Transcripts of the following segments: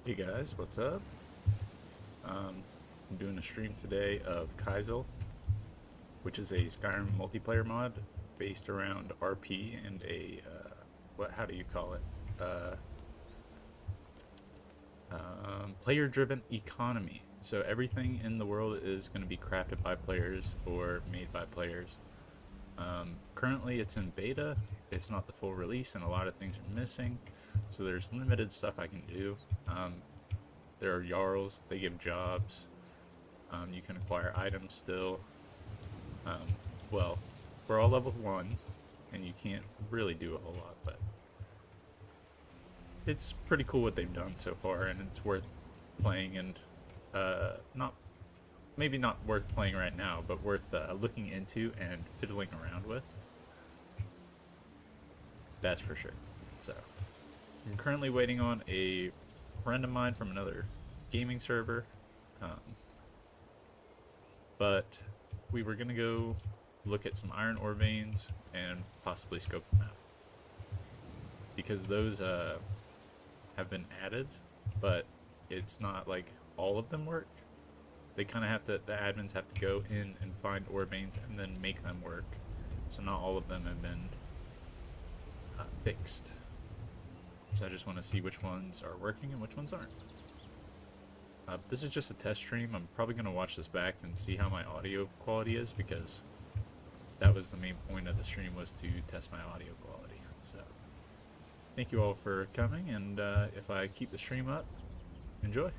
Hey guys, what's up? I'm doing a stream today of Keizaal, which is a Skyrim multiplayer mod based around RP and how do you call it? Uh, Player-driven economy. So everything in the world is going to be crafted by players or made by players. Currently, it's in beta. It's not the full release, and a lot of things are missing. So there's limited stuff I can do. There are Jarls, they give jobs. You can acquire items still. Um, well, we're all level 1, and you can't really do a whole lot, but it's pretty cool what they've done so far, and it's worth playing and not maybe not worth playing right now, but worth looking into and fiddling around with. That's for sure. So I'm currently waiting on a friend of mine from another gaming server. Um, but we were gonna go look at some iron ore veins and possibly scope them out because those have been added, but it's not like all of them work. They kind of have to, the admins have to go in and find ore veins and then make them work. So not all of them have been fixed. So I just want to see which ones are working and which ones aren't. This is just a test stream. I'm probably going to watch this back and see how my audio quality is, because that was the main point of the stream, was to test my audio quality. So thank you all for coming, and if I keep the stream up, enjoy.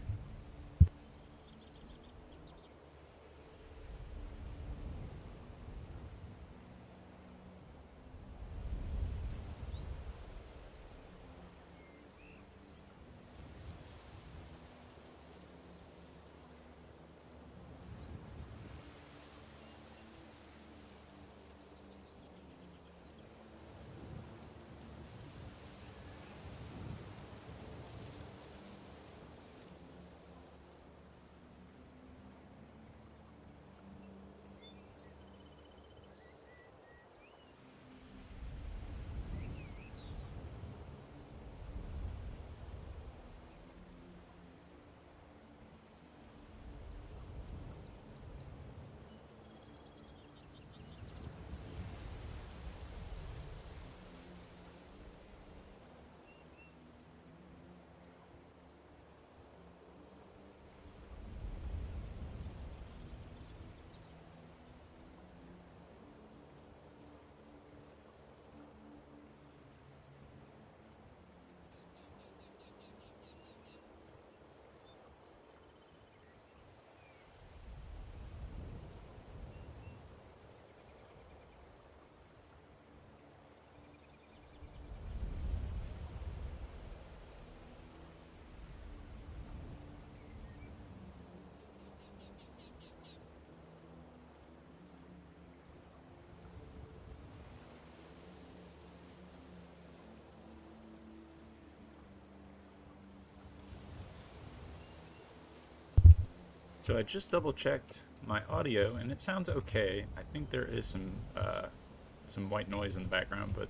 So I just double checked my audio and it sounds okay. I think there is some white noise in the background, but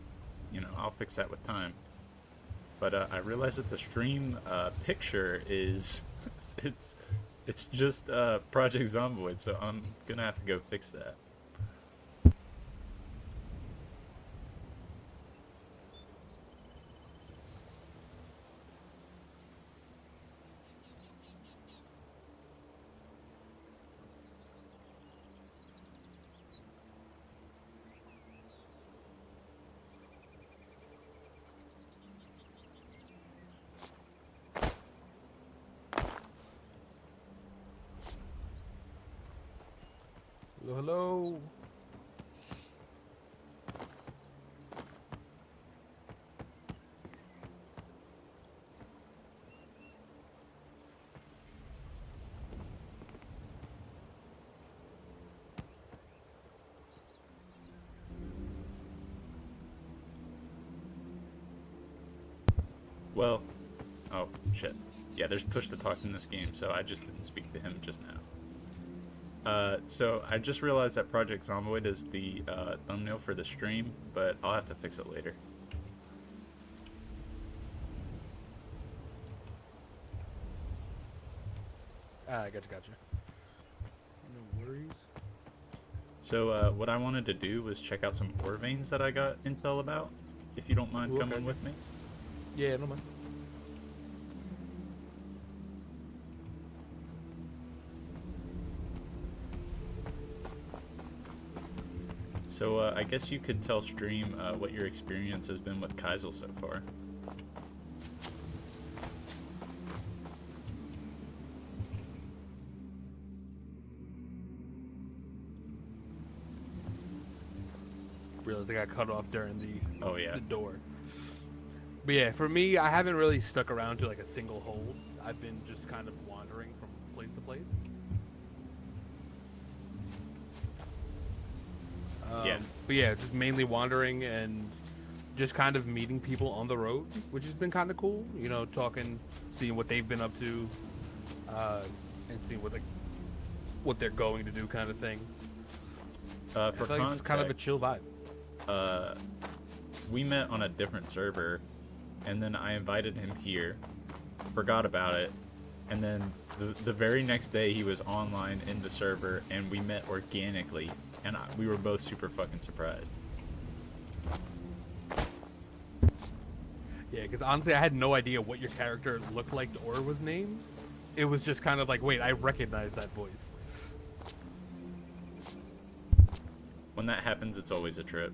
you know, I'll fix that with time. But I realized that the stream picture is it's it's just Project Zomboid, so I'm gonna have to go fix that. Hello, hello. Well, oh shit. Yeah, there's push to talk in this game, so I just didn't speak to him just now. So I just realized that Project Zomboid is the thumbnail for the stream, but I'll have to fix it later. Ah, gotcha. No worries. So what I wanted to do was check out some ore veins that I got intel about. If you don't mind Ooh, okay, coming okay. with me. Yeah, no man. So I guess you could tell stream what your experience has been with Keizaal so far. Realized I got cut off during Oh yeah. the door. But yeah, for me, I haven't really stuck around to like a single hold. I've been just kind of wandering from place to place. Yeah. But yeah, just mainly wandering and just kind of meeting people on the road, which has been kind of cool. You know, talking, seeing what they've been up to, and seeing what they're going to do, kind of thing. For I feel like context, it's kind of a chill vibe. We met on a different server, and then I invited him here, forgot about it, and then the very next day he was online in the server, and we met organically, and we were both super fucking surprised. Yeah, because honestly, I had no idea what your character looked like or was named. It was just kind of like, wait, I recognize that voice. When that happens, it's always a trip.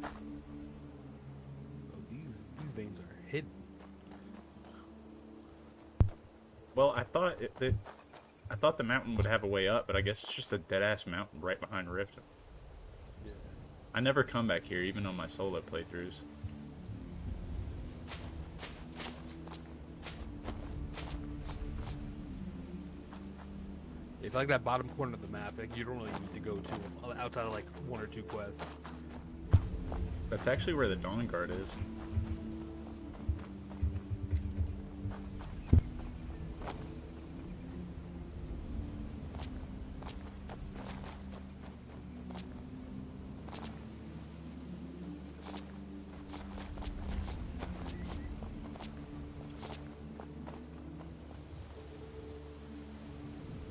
Oh, these veins are hidden. Well, I thought the mountain would have a way up, but I guess it's just a dead ass mountain right behind Riften. Yeah. I never come back here, even on my solo playthroughs. It's like that bottom corner of the map. Like you don't really need to go to outside of like one or two quests. That's actually where the Dawn Guard is.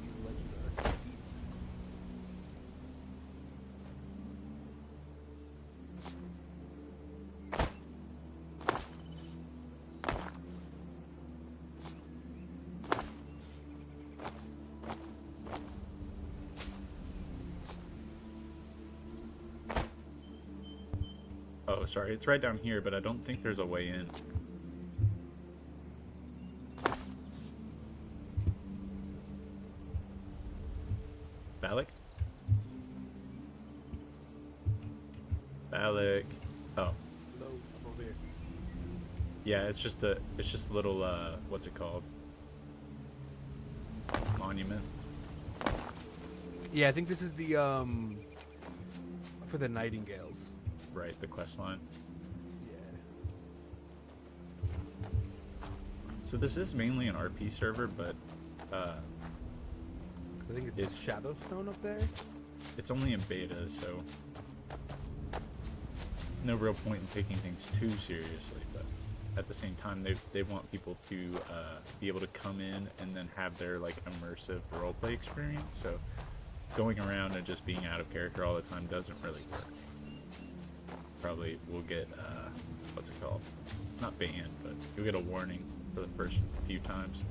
These legends are deep. Oh, sorry, it's right down here, but I don't think there's a way in. Balak? Balak. Oh, Hello, I'm over here. yeah, it's just a little, what's it called? Monument. Yeah, I think this is the for the Nightingales. Right, the quest line. Yeah. So this is mainly an RP server, but I think it's Shadowstone up there. it's only in beta, so no real point in taking things too seriously. But at the same time, they want people to be able to come in and then have their like immersive roleplay experience. So going around and just being out of character all the time doesn't really work. Probably will get what's it called? Not banned, but you'll get a warning for the first few times.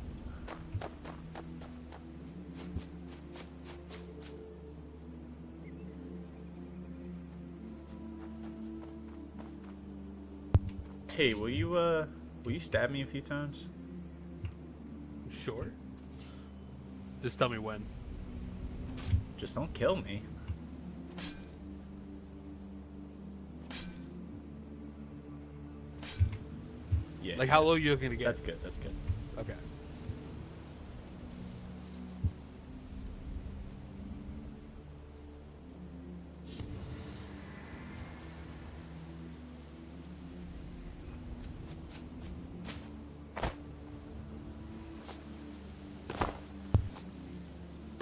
Hey, will you stab me a few times? Sure. Just tell me when. Just don't kill me. Yeah. Like how low you looking to get? That's good. That's good. Okay.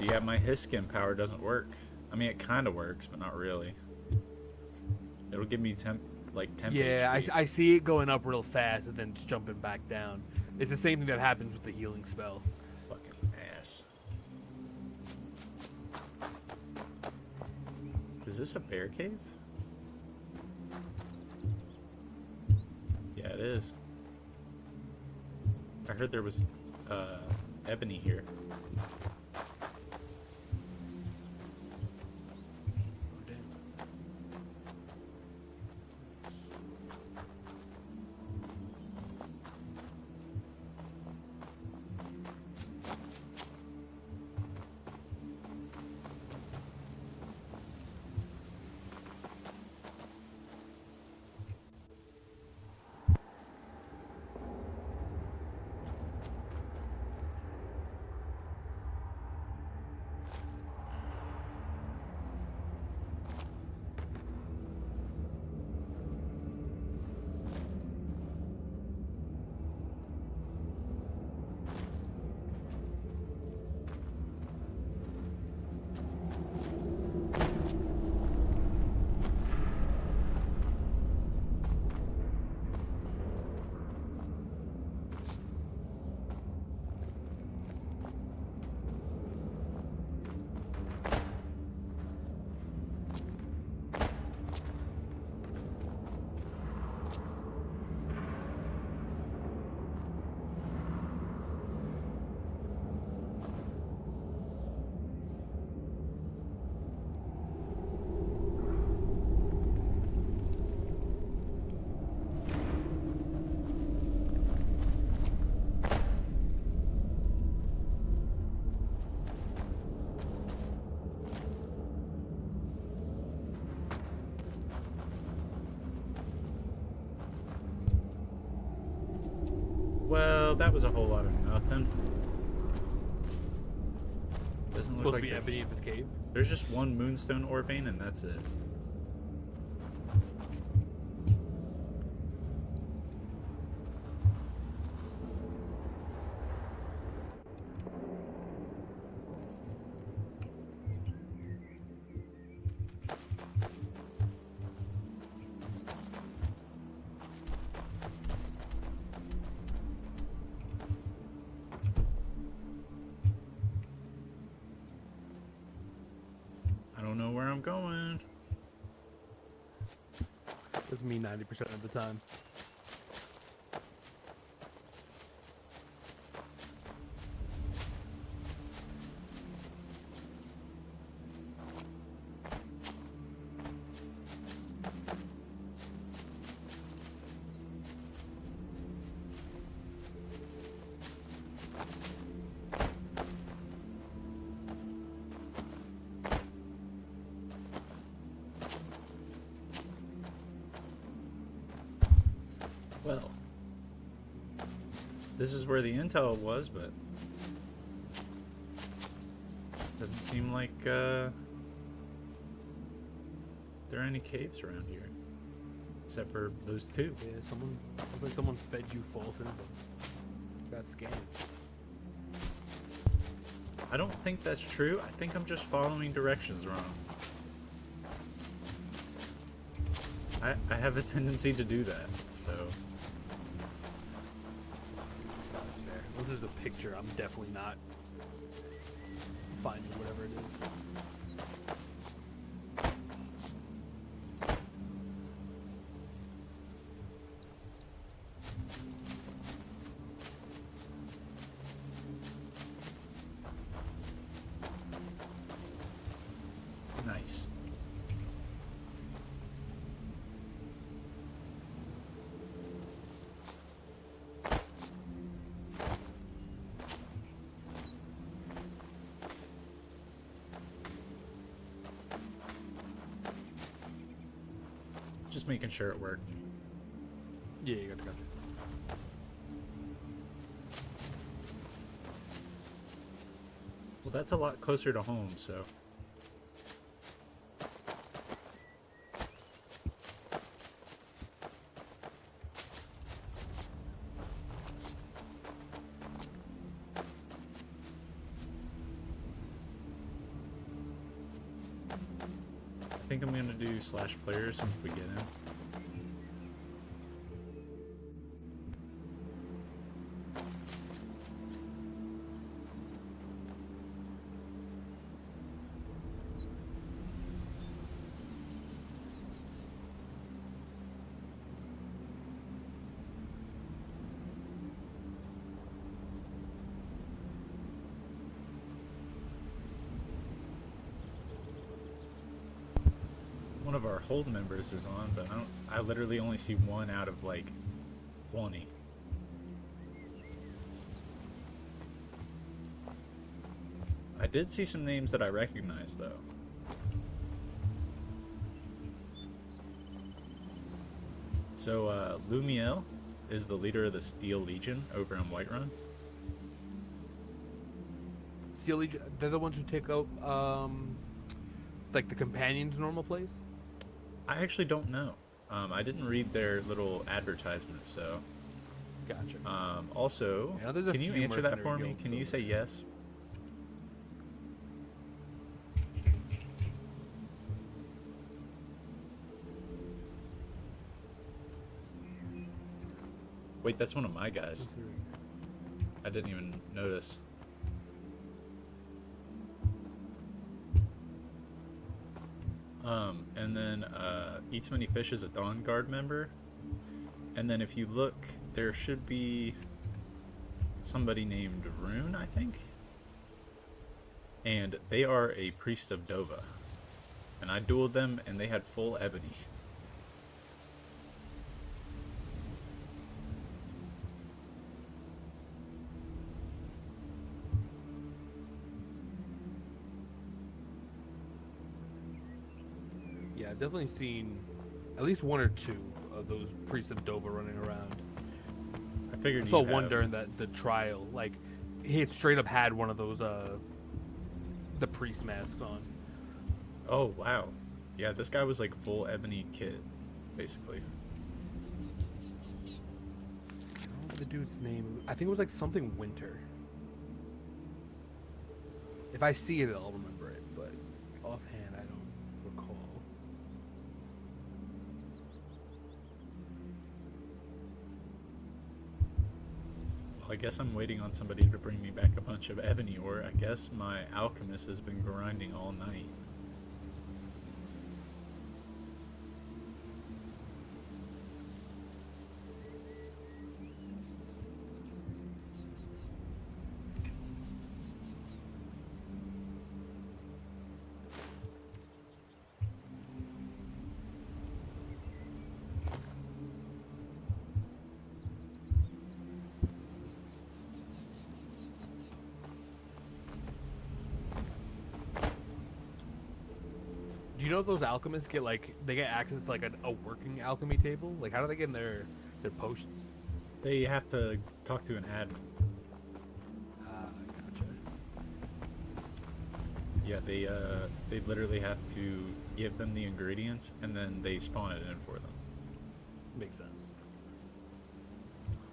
Yeah, my his skin power doesn't work. I mean, it kind of works, but not really. It'll give me temp Yeah, HP. I see it going up real fast and then just jumping back down. It's the same thing that happens with the healing spell. Fucking ass. Is this a bear cave? Yeah, it is. I heard there was ebony here. Oh, damn. Well, that was a whole lot of nothing. Doesn't look Supposed like to be ebony in this cave. there's just one moonstone ore vein and that's it. I don't know where I'm going. That's me 90% of the time. Well, this is where the intel was, but doesn't seem like there are any caves around here, except for those two. Yeah, looks like someone fed you false info. Got scanned. I don't think that's true. I think I'm just following directions wrong. I have a tendency to do that, so. This is a picture. I'm definitely not finding whatever it is. Nice. Just making sure it worked. Yeah, you got it. Well, that's a lot closer to home, so. I think I'm gonna do /players once we get in. One of our hold members is on, but I literally only see one out of like 20. I did see some names that I recognize though. So Lumiel is the leader of the Steel Legion over in Whiterun. Steel Legion, they're the ones who take out like the companions' normal place. I actually don't know. I didn't read their little advertisements, so. Gotcha. Also, Yeah, there's a can you few answer that mercenary for me? guilds Can you over say there. yes? Wait, that's one of my guys. I didn't even notice. And then Eats Many Fish is a Dawn Guard member. And then if you look, there should be somebody named Rune, I think. And they are a priest of Dova. And I dueled them and they had full ebony. Yeah, I've definitely seen at least one or two of those priests of Dova running around. I figured I saw you'd one have- during the trial. Like, he had straight up had one of those the priest masks on. Oh, wow. Yeah, this guy was like full ebony kit, basically. I don't know the dude's name. I think it was like something Winter. If I see it, I'll remember it. But offhand, I don't recall. Well, I guess I'm waiting on somebody to bring me back a bunch of ebony ore. I guess my alchemist has been grinding all night. Do you know if those alchemists get like they get access to like a working alchemy table? Like, how do they get in their potions? They have to talk to an admin. Gotcha. Yeah, they literally have to give them the ingredients and then they spawn it in for them. Makes sense.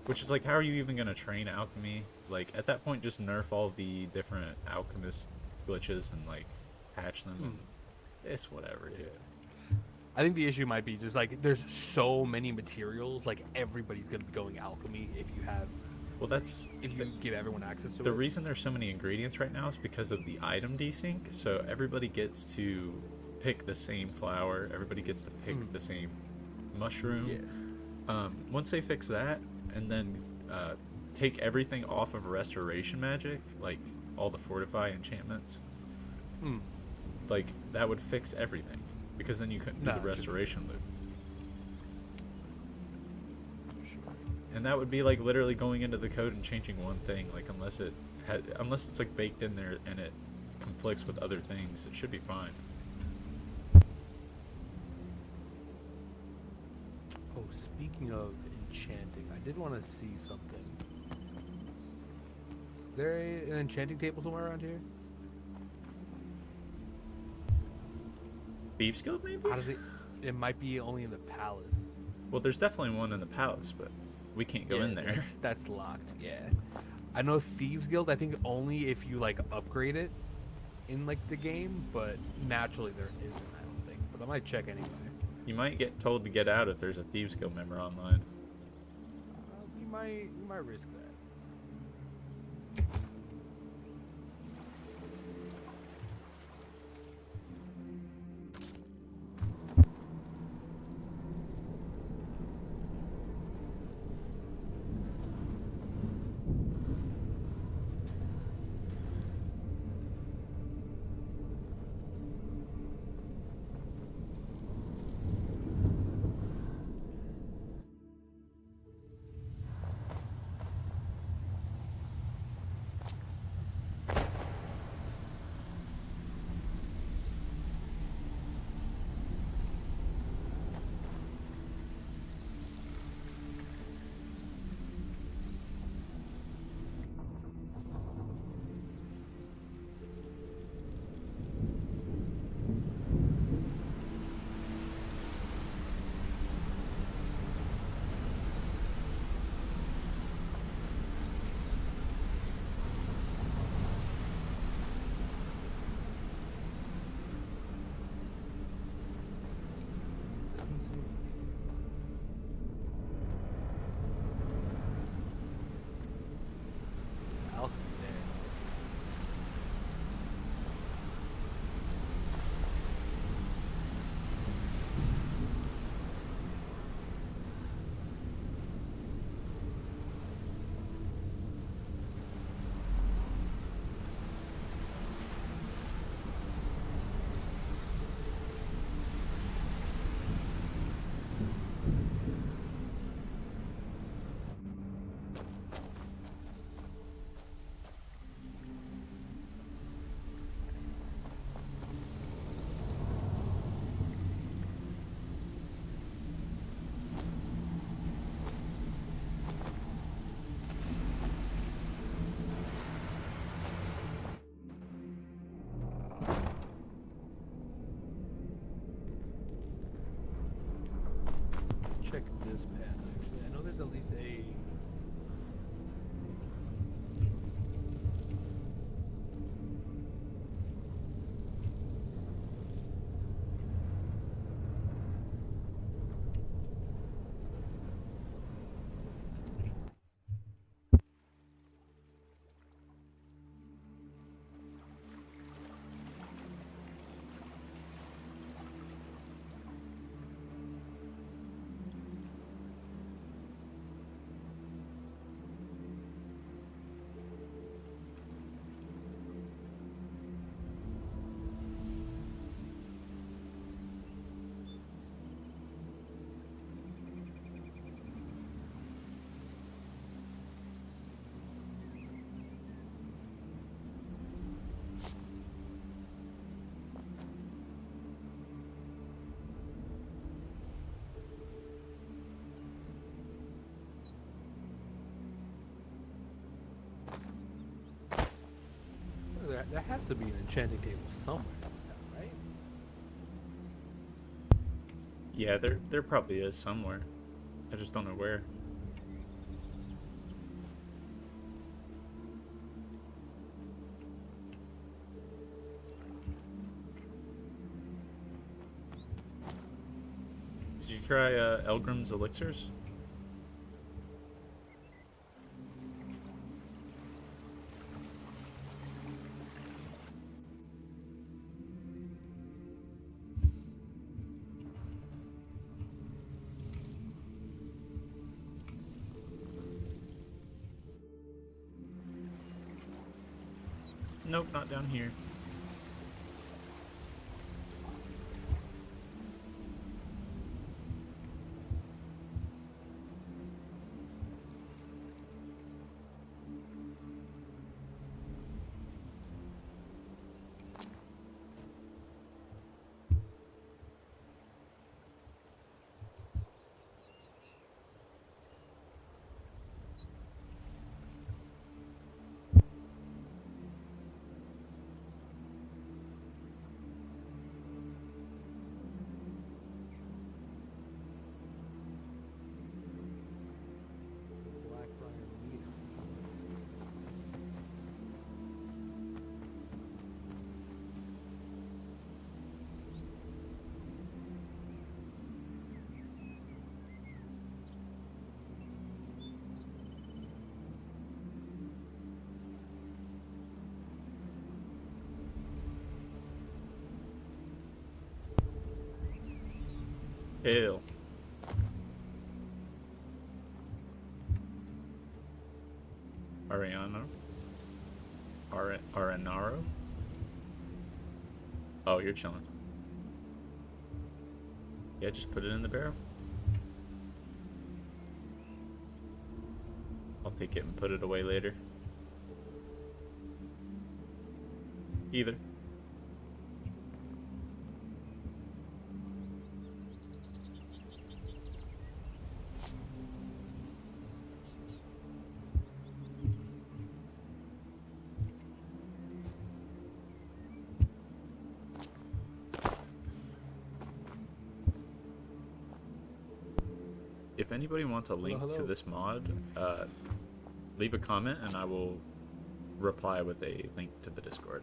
Which is like, how are you even gonna train alchemy? Like, at that point, just nerf all the different alchemist glitches and like patch them. And it's whatever, dude. I think the issue might be just like there's so many materials, like everybody's gonna be going alchemy if you have Well, that's if you give everyone access to the it. reason there's so many ingredients right now is because of the item desync. So everybody gets to pick the same flower. Everybody gets to pick the same mushroom. Yeah. Once they fix that, and then take everything off of restoration magic, like all the fortify enchantments, like that would fix everything, because then you couldn't do No, the it shouldn't. restoration loop. And that would be like literally going into the code and changing one thing, like unless it's like baked in there and it conflicts with other things, it should be fine. Oh, speaking of enchanting, I did want to see something. Is there an enchanting table somewhere around here? Thieves Guild, maybe? How does it? It might be only in the palace. Well, there's definitely one in the palace, but we can't go in there. That's locked. Yeah. I know Thieves Guild. I think only if you like upgrade it in like the game, but naturally there isn't. I don't think. But but I might check anyway. You might get told to get out if there's a Thieves Guild member online. We might risk that. Check this path, actually. I know there's at least a... There has to be an enchanting table somewhere in this town, right? Yeah, there probably is somewhere. I just don't know where. Did you try Elgrim's elixirs? Nope, not down here. Hail. Ariano? Arenaro? Oh, you're chilling. Yeah, just put it in the barrel. I'll take it and put it away later. Either. If anybody wants a link to hello. this mod, leave a comment and I will reply with a link to the Discord.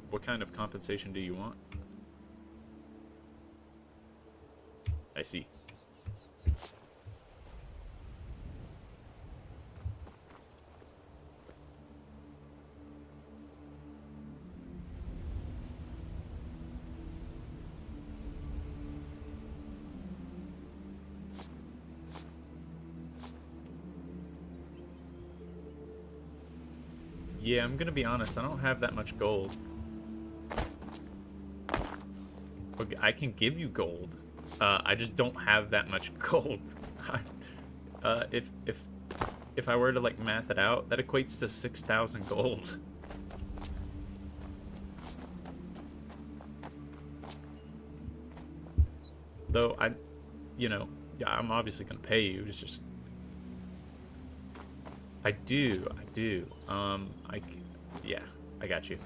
What kind of compensation do you want? I see. Yeah, I'm gonna be honest, I don't have that much gold. Okay, I can give you gold. I just don't have that much gold. If I were to like math it out, that equates to 6,000 gold. Though yeah, I'm obviously gonna pay you. It's just I do. Yeah, I got you.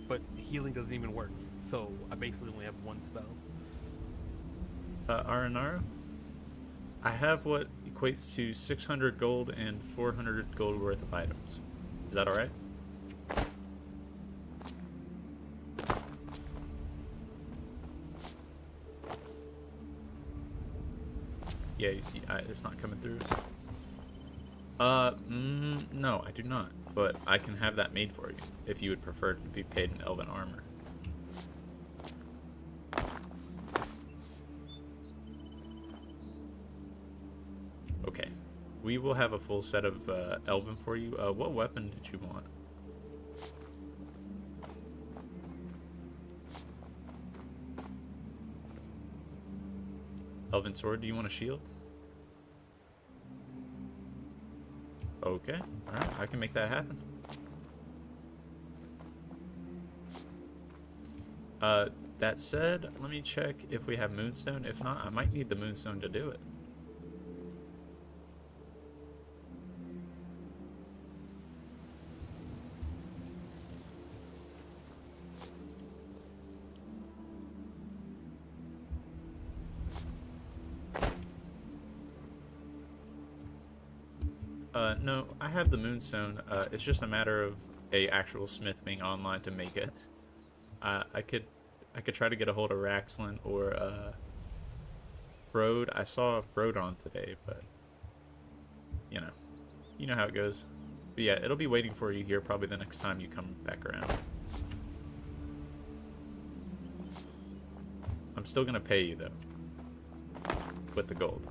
But healing doesn't even work, so I basically only have one spell. Arenaro? I have what equates to 600 gold and 400 gold worth of items. Is that alright? Yeah, it's not coming through. No, I do not. But I can have that made for you, if you would prefer to be paid in elven armor. Okay. We will have a full set of elven for you. What weapon did you want? Elven sword, do you want a shield? Okay, alright, I can make that happen. That said, let me check if we have moonstone. If not, I might need the moonstone to do it. No, I have the moonstone. It's just a matter of a actual smith being online to make it. I could try to get a hold of Raxlin or Road. I saw Road on today, but you know, you know how it goes. But yeah, it'll be waiting for you here probably the next time you come back around. I'm still gonna pay you though, with the gold.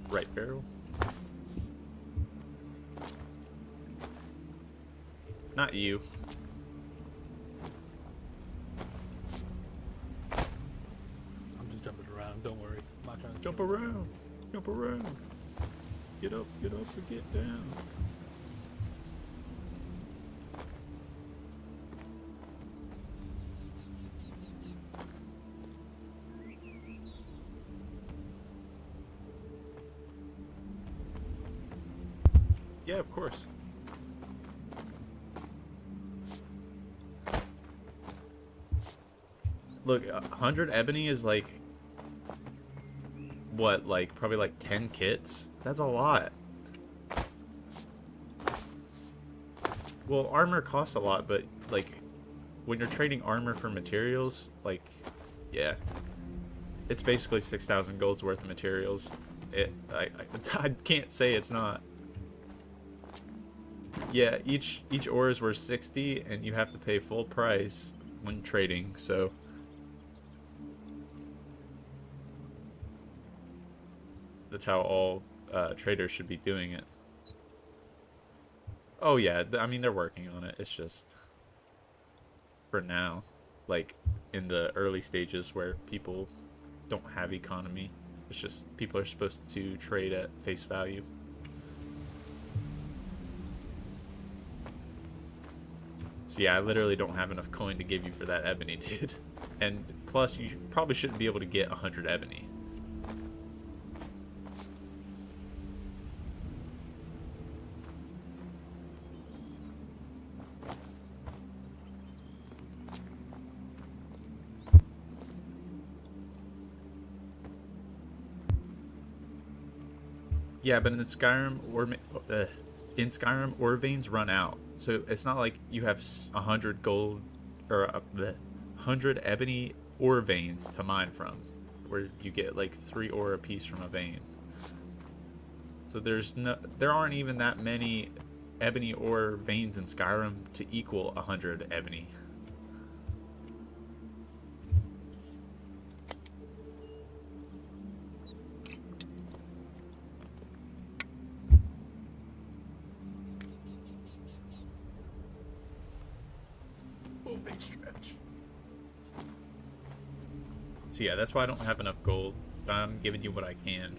Right barrel. Not you. I'm just jumping around. Don't worry. I'm not trying to Jump around. Jump around. Get up and get down. Yeah, of course. Look, 100 ebony is like, what, like, probably like 10 kits? That's a lot. Well, armor costs a lot, but, like, when you're trading armor for materials, like, yeah. It's basically 6,000 gold's worth of materials. I can't say it's not. Yeah, each ore is worth 60, and you have to pay full price when trading, so... That's how all traders should be doing it. Oh yeah, I mean, they're working on it. It's just... For now. Like, in the early stages where people don't have economy. It's just, people are supposed to trade at face value. So yeah, I literally don't have enough coin to give you for that ebony, dude. And plus, you probably shouldn't be able to get 100 ebony. Yeah, but in Skyrim, ore veins run out. So it's not like you have 100 gold or 100 ebony ore veins to mine from, where you get like 3 ore a piece from a vein. So there aren't even that many ebony ore veins in Skyrim to equal 100 ebony. Big stretch. So yeah, that's why I don't have enough gold, but I'm giving you what I can.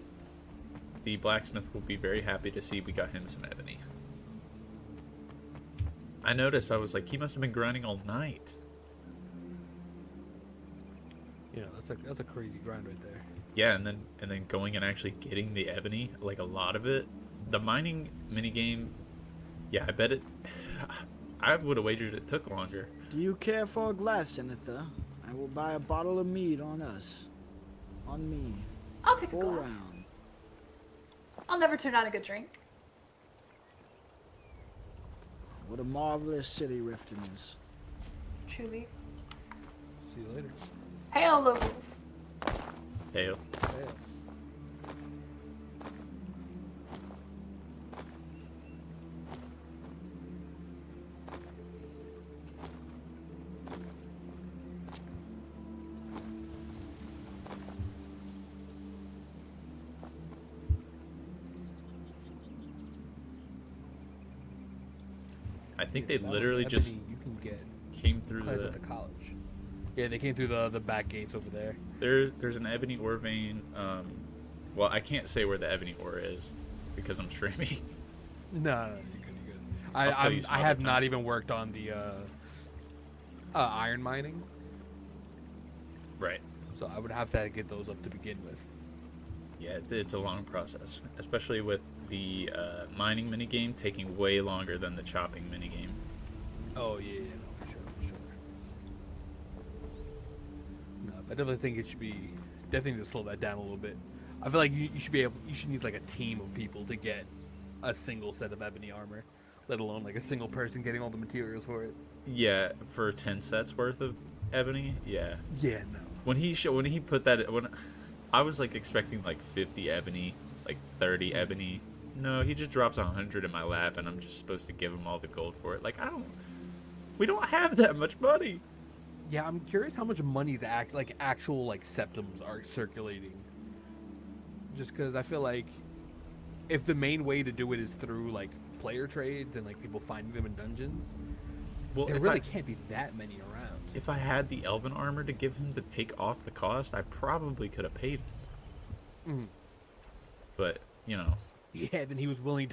The blacksmith will be very happy to see we got him some ebony. I noticed, I was like, he must have been grinding all night. You know, that's a crazy grind right there. Yeah, and then going and actually getting the ebony, like a lot of it. The mining minigame, yeah, I bet it... I would have wagered it took longer. Do you care for a glass, Jennifer? I will buy a bottle of mead on us. On me. I'll take a Full glass. round. I'll never turn down a good drink. What a marvelous city Riften is. Truly. See you later. Hail, locals. Hail. Hey. I think Yeah, they that was literally ebony just you can get came through at the college. Yeah, they came through the back gates over there. There's an ebony ore vein. Well, I can't say where the ebony ore is because I'm streaming. No, you're good. You're good. I'll tell you some I other have time. not even worked on the iron mining, Right. so I would have to get those up to begin with. Yeah, it's a long process, especially with the mining minigame taking way longer than the chopping minigame. Oh yeah, no, for sure, for sure. No, I definitely think it should be definitely to slow that down a little bit. I feel like you should be able, you should need like a team of people to get a single set of ebony armor, let alone like a single person getting all the materials for it. Yeah, for 10 sets worth of ebony, yeah. Yeah, no. When he put that when I was like expecting like 50 ebony, like 30 ebony. No, he just drops 100 in my lap, and I'm just supposed to give him all the gold for it. Like we don't have that much money. Yeah, I'm curious how much money's actual like septums are circulating. Just because I feel like if the main way to do it is through like player trades and like people finding them in dungeons, Well, there really can't be that many around. if I had the elven armor to give him to take off the cost, I probably could have paid him. Mhm. But you know, Yeah, then he was willing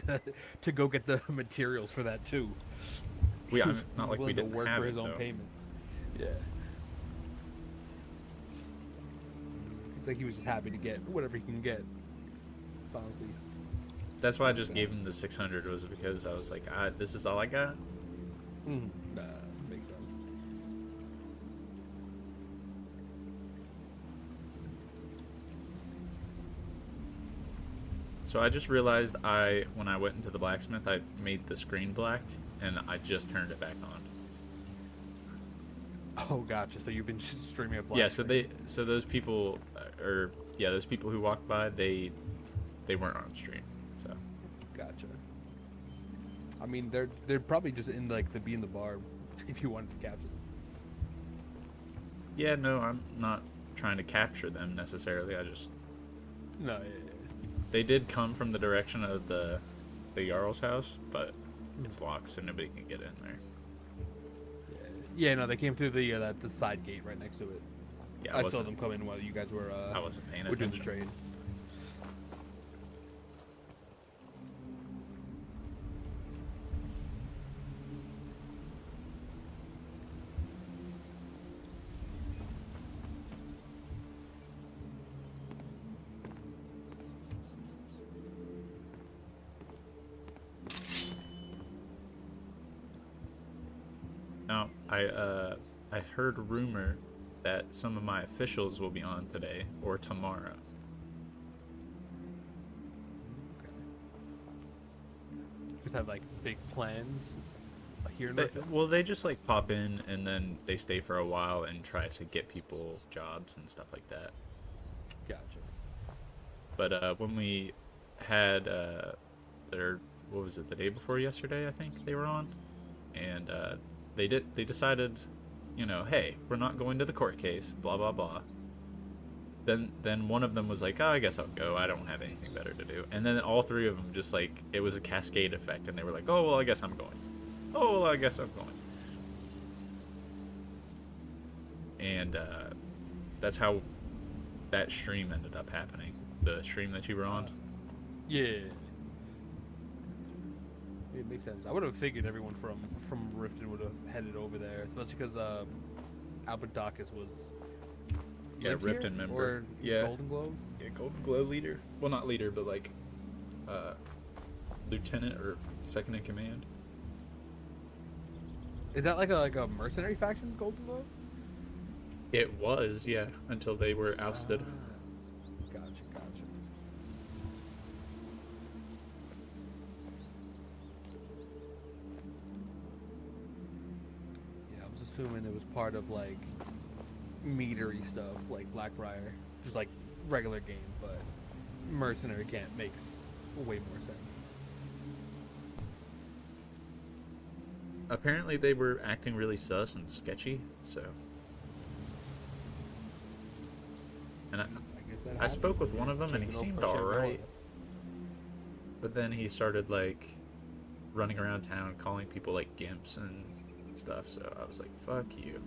to go get the materials for that too. I He mean, was not like we willing to didn't work have for it, his own though. payment. Yeah. Seems like he was just happy to get whatever he can get. Honestly. That's why I just gave him the 600, was because I was like, this is all I got. Nah, makes sense. So I just realized when I went into the blacksmith, I made the screen black, and I just turned it back on. Oh, gotcha. So you've been streaming a black Yeah, so screen. those people, those people who walked by, they weren't on stream. So Gotcha. I mean, they're probably just in like the be in the bar if you wanted to capture them. yeah, no, I'm not trying to capture them necessarily. I just No, they did come from the direction of the Jarl's house, but it's locked, so nobody can get in there. yeah, no, they came through the side gate right next to it. Yeah, I saw them come in while you guys were I wasn't paying doing the attention. trade. Now, I heard a rumor that some of my officials will be on today or tomorrow. Just have like big plans here in Riften? Well, they just like pop in and then they stay for a while and try to get people jobs and stuff like that. Gotcha. But when we had what was it, the day before yesterday, I think they were on, and they decided, hey, we're not going to the court case, blah blah blah. Then one of them was like, oh, I guess I'll go, I don't have anything better to do. And then all three of them just like, it was a cascade effect, and they were like, oh well, I guess I'm going. Oh well, I guess I'm going. And that's how that stream ended up happening. The stream that you were on. Yeah. It makes sense. I would have figured everyone from Riften would have headed over there, especially because Albert Dacus was lives here? Riften member. Or Yeah. Golden Globe. Yeah, Golden Glow leader. Well, not leader, but like lieutenant or second in command. Is that like a mercenary faction, Golden Globe? It was, yeah, until they were ousted. Gotcha. Yeah, I was assuming it was part of like meadery stuff, like Blackbriar, just like regular game, but mercenary camp makes way more sense. Apparently, they were acting really sus and sketchy, so. And I guess that I spoke with happens. one of them, and he Taking seemed over shit alright. going. But then he started like running around town calling people like gimps and stuff, so I was like, fuck you.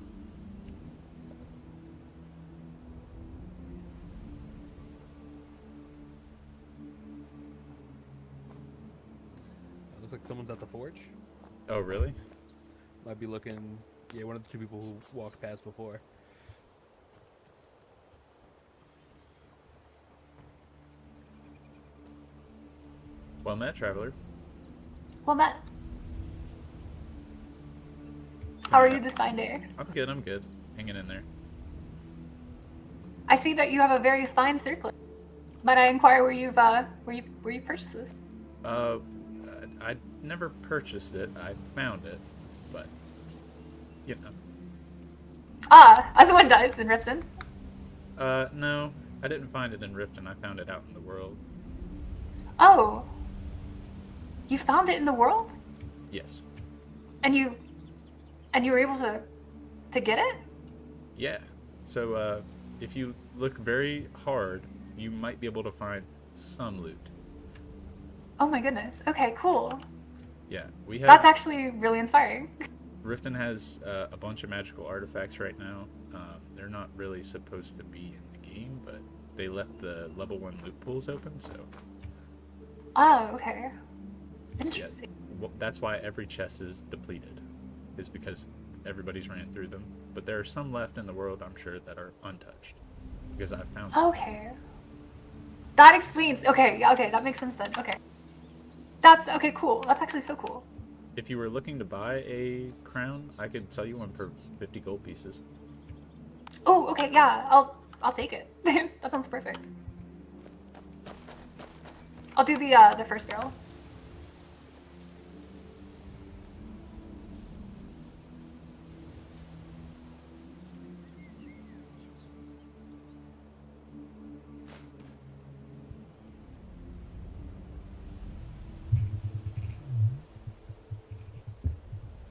Looks like someone's at the forge. Oh, really? Might be looking. Yeah, one of the two people who walked past before. Well met, traveler. Well met. How are you this fine day? I'm good. I'm good. Hanging in there. I see that you have a very fine circlet. Might I inquire where you purchased this? I never purchased it. I found it, but you know. Ah, as one does in Riften. No, I didn't find it in Riften. I found it out in the world. Oh. You found it in the world? Yes. And you were able to get it? Yeah. So, if you look very hard, you might be able to find some loot. Oh my goodness. Okay, cool. Yeah, we have. That's actually really inspiring. Riften has a bunch of magical artifacts right now. They're not really supposed to be in the game, but they left the level 1 loot pools open, so. Oh, okay. Yeah, Interesting. that's why every chest is depleted, is because everybody's ran through them. But there are some left in the world, I'm sure, that are untouched, because I've found some. Okay. That explains. Okay, yeah, okay, that makes sense then. Okay. That's okay, cool. That's actually so cool. If you were looking to buy a crown, I could sell you one for 50 gold pieces. Oh, okay, yeah. I'll take it. That sounds perfect. I'll do the first barrel.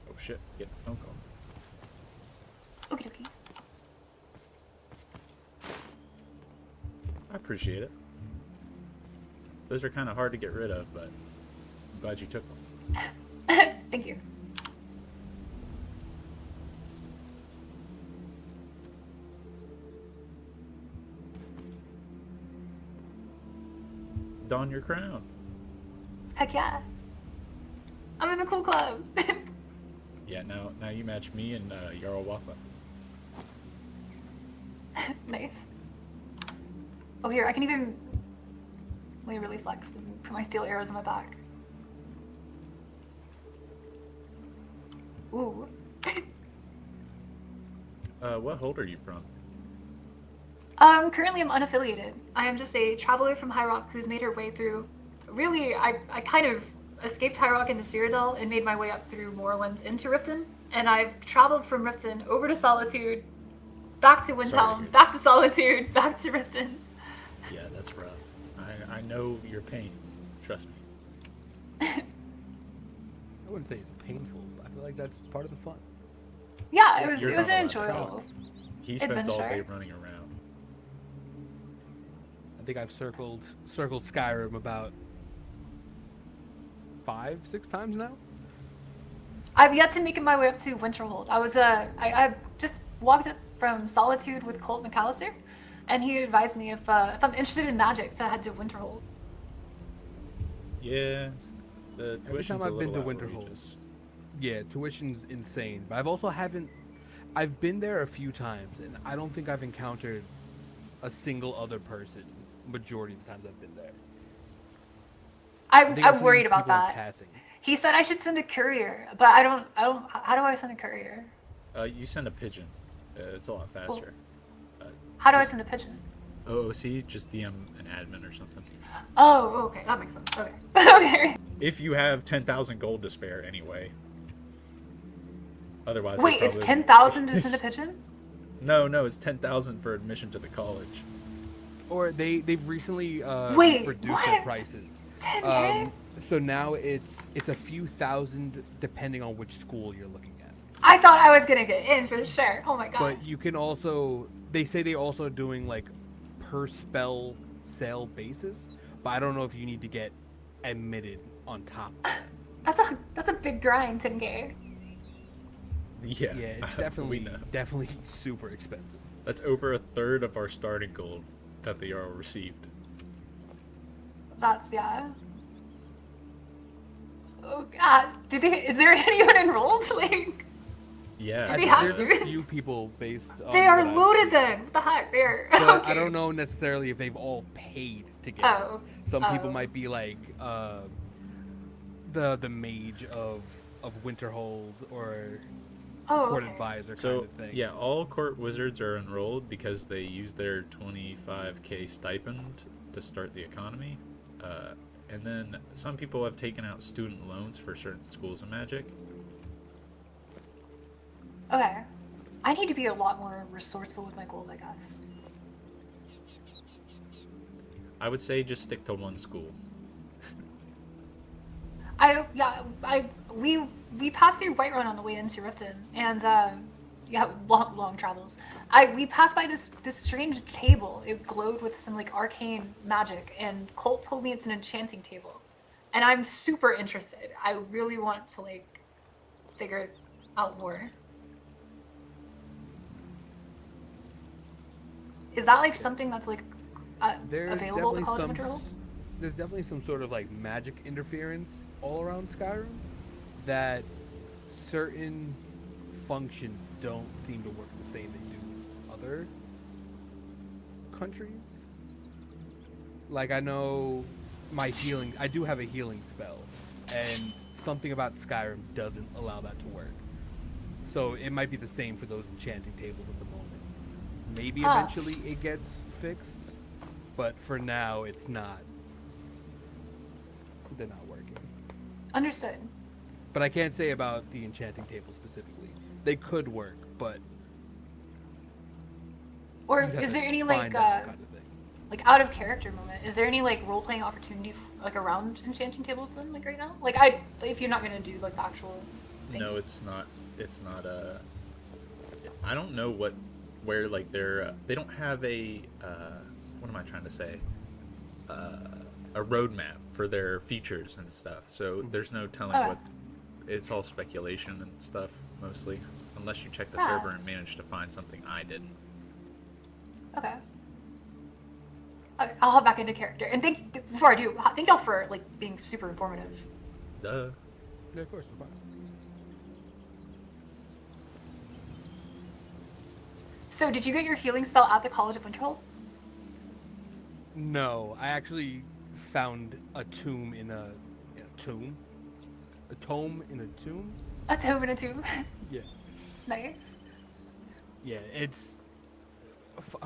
Oh shit, getting a phone call. Okie dokie. I appreciate it. Those are kind of hard to get rid of, but I'm glad you took them. Thank you. Don your crown. Heck yeah. I'm in the cool club. Yeah, now you match me and Jarl Wafa. Nice. Oh, here, I can even really flex and put my steel arrows on my back. Ooh. What hold are you from? Currently I'm unaffiliated. I am just a traveler from High Rock who's made her way through. Really, I kind of escaped High Rock into Cyrodiil and made my way up through Moorland into Riften. And I've traveled from Riften over to Solitude, back to Windhelm, back to Solitude, back to Riften. Yeah, that's rough. I know your pain. Trust me. I wouldn't say it's painful, but I feel like that's part of the fun. Yeah, it was You're an not allowed to enjoyable. talk. He spends all day adventure. running around. I think I've circled Skyrim about 5-6 times now. I've yet to make my way up to Winterhold. I just walked up from Solitude with Colt McAllister, and he advised me if I'm interested in magic to head to Winterhold. Yeah, the Every time tuition's a I've been little to Winterhold. outrageous. Yeah, tuition's insane, but I've been there a few times, and I don't think I've encountered a single other person majority of the times I've been there. I think I've I'm seen worried about people in that. passing. He said I should send a courier, but I don't. How do I send a courier? You send a pigeon. It's a lot faster. How do I Just- send a pigeon? OOC, just DM an admin or something. Oh, okay, that makes sense. Okay. Okay. If you have 10,000 gold to spare, anyway. Otherwise, they Wait, it's probably- 10,000 to send a pigeon? No, it's 10,000 for admission to the college. Or they've recently Wait, reduced their what? prices. 10K? So now it's a few thousand depending on which school you're looking at. I thought I was gonna get in for sure. Oh my god. But you can also, they say they're also doing like per spell sale basis, but I don't know if you need to get admitted on top of that. That's a big grind, 10K. Yeah, Yeah, it's we know. definitely super expensive. That's over a third of our starting gold that the Jarl received. That's yeah. Oh god. Is there anyone enrolled? Like Yeah. Do they have There's a students? few people based on they are what I've loaded seen. then. What the heck? They're But okay. I don't know necessarily if they've all paid to get it. Oh. Some people Oh. might be like the mage of Winterhold or Oh, Court okay. Advisor kind So of thing. yeah, all court wizards are enrolled because they use their 25k stipend to start the economy, and then some people have taken out student loans for certain schools of magic. Okay. I need to be a lot more resourceful with my gold, I guess. I would say just stick to one school. We passed through Whiterun on the way into Riften, and yeah, long travels. We passed by this strange table. It glowed with some like arcane magic, and Colt told me it's an enchanting table, and I'm super interested. I really want to like figure it out more. Is that like something that's like available at the College of Winterhold? There's definitely some sort of like magic interference all around Skyrim that certain functions don't seem to work the same they do with other countries. Like I know I do have a healing spell, and something about Skyrim doesn't allow that to work. So it might be the same for those enchanting tables at the moment. Maybe eventually it gets fixed, but for now it's not. They're not working. Understood. But I can't say about the enchanting table specifically. They could work, but Or you'd have is to there any find like out kind of thing. like out of character moment? Is there any like role playing opportunity like around enchanting tables then like right now? Like if you're not gonna do like the actual thing. No, it's not. It's not I don't know where like they don't have a what am I trying to say? A roadmap for their features and stuff. So there's no telling Okay. what. It's all speculation and stuff mostly, unless you check the Yeah. server and manage to find something I didn't. Okay. I'll hop back into character. And before I do, thank y'all for like being super informative. Duh. Yeah, of course, no problem. So did you get your healing spell at the College of Winterhold? No, I actually found a tomb in a tomb. A tome in a tomb? A tome and a tomb. Yeah. Nice. Yeah, it's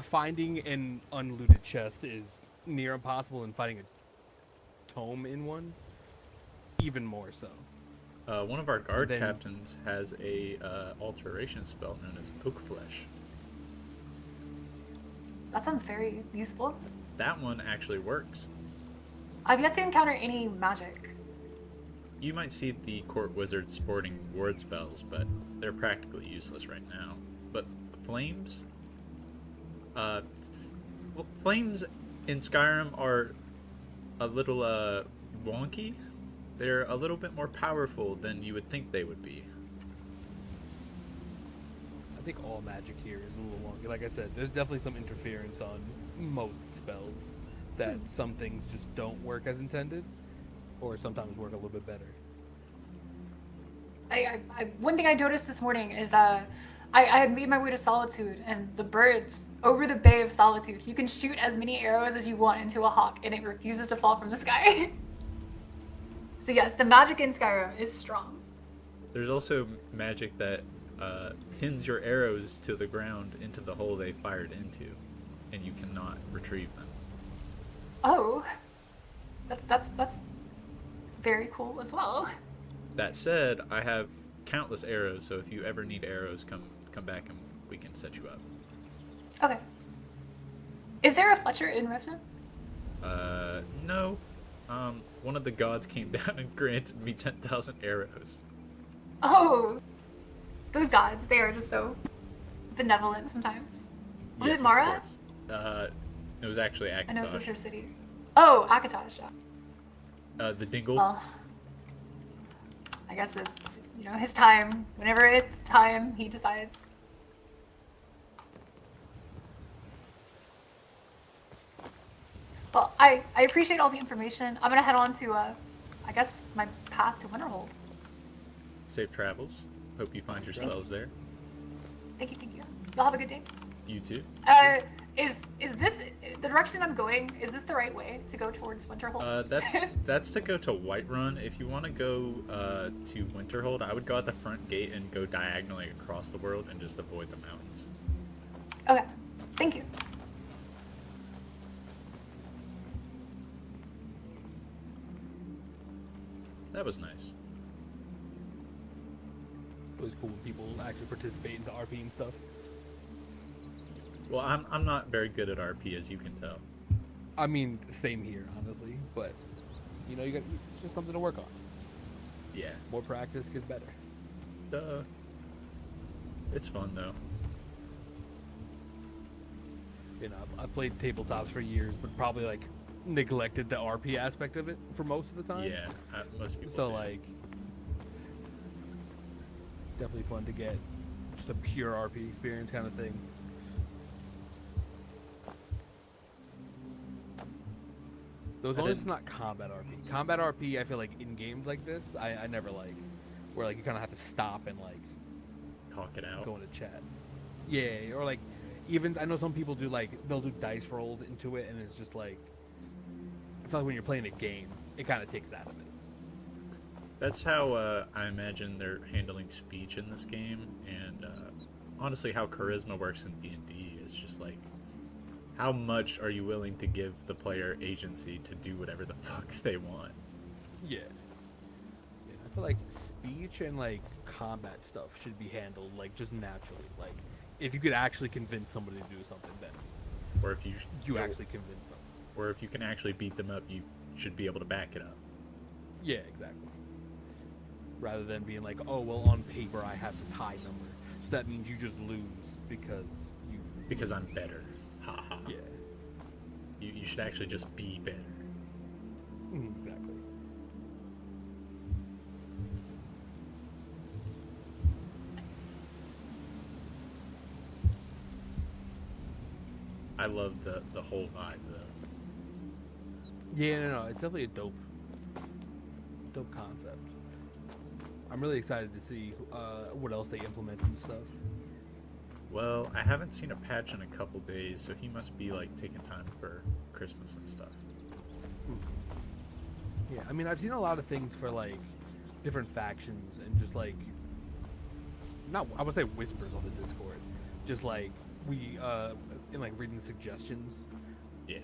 finding an unlooted chest is near impossible, and finding a tome in one even more so. One of our guard Then- captains has a alteration spell known as Oak Flesh. That sounds very useful. That one actually works. I've yet to encounter any magic. You might see the court wizards sporting ward spells, but they're practically useless right now. But flames? Flames in Skyrim are a little wonky. They're a little bit more powerful than you would think they would be. I think all magic here is a little wonky. Like I said, there's definitely some interference on most spells that some things just don't work as intended, or sometimes work a little bit better. One thing I noticed this morning is I had made my way to Solitude, and the birds over the Bay of Solitude, you can shoot as many arrows as you want into a hawk, and it refuses to fall from the sky. So yes, the magic in Skyrim is strong. There's also magic that pins your arrows to the ground into the hole they fired into, and you cannot retrieve them. Oh, that's very cool as well. That said, I have countless arrows, so if you ever need arrows, come back and we can set you up. Okay. Is there a Fletcher in Riften? No. One of the gods came down and granted me 10,000 arrows. Oh, those gods, they are just so benevolent sometimes. Was Yes, it of Mara? course. It was actually I know it's Akatosh. her city. Oh, Akatosh. Yeah. The dingle. Well, I guess it's, his time. Whenever it's time, he decides. Well, I appreciate all the information. I'm gonna head on to, I guess, my path to Winterhold. Safe travels. Hope you find your spells there. Thank you. Y'all have a good day. You too. Is this the direction I'm going, is this the right way to go towards Winterhold? That's to go to Whiterun. If you want to go to Winterhold, I would go at the front gate and go diagonally across the world and just avoid the mountains. Okay, thank you. That was nice. It was cool when people actually participate into RP and stuff. Well, I'm not very good at RP, as you can tell. I mean, same here, honestly. But you know, it's just something to work on. Yeah. More practice gets better. Duh. It's fun though. You know, I played tabletops for years, but probably like neglected the RP aspect of it for most of the time. Yeah, most people. So do. like, it's definitely fun to get just a pure RP experience kind of thing. Though as long as it's not combat RP. Combat RP, I feel like in games like this, I never like, where like you kind of have to stop and like talk it out. go into chat. Yeah, or like, even I know some people do like they'll do dice rolls into it, and it's just like, I feel like when you're playing a game, it kind of takes that of it. That's how I imagine they're handling speech in this game, and honestly, how charisma works in D&D is just like, how much are you willing to give the player agency to do whatever the fuck they want? Yeah. Yeah, I feel like speech and like combat stuff should be handled like just naturally. Like, if you could actually convince somebody to do something, then Or if you actually convince them. or if you can actually beat them up, you should be able to back it up. Yeah, exactly. Rather than being like, oh well, on paper I have this high number, so that means you just lose because you. Because I'm better. Ha ha. Yeah. You should actually just be better. Exactly. I love the whole vibe though. Yeah, no, it's definitely a dope concept. I'm really excited to see what else they implement and stuff. Well, I haven't seen a patch in a couple days, so he must be like taking time for Christmas and stuff. Yeah, I mean, I've seen a lot of things for like different factions and just like, not I would say whispers on the Discord, just like we in like reading the suggestions. Yeah.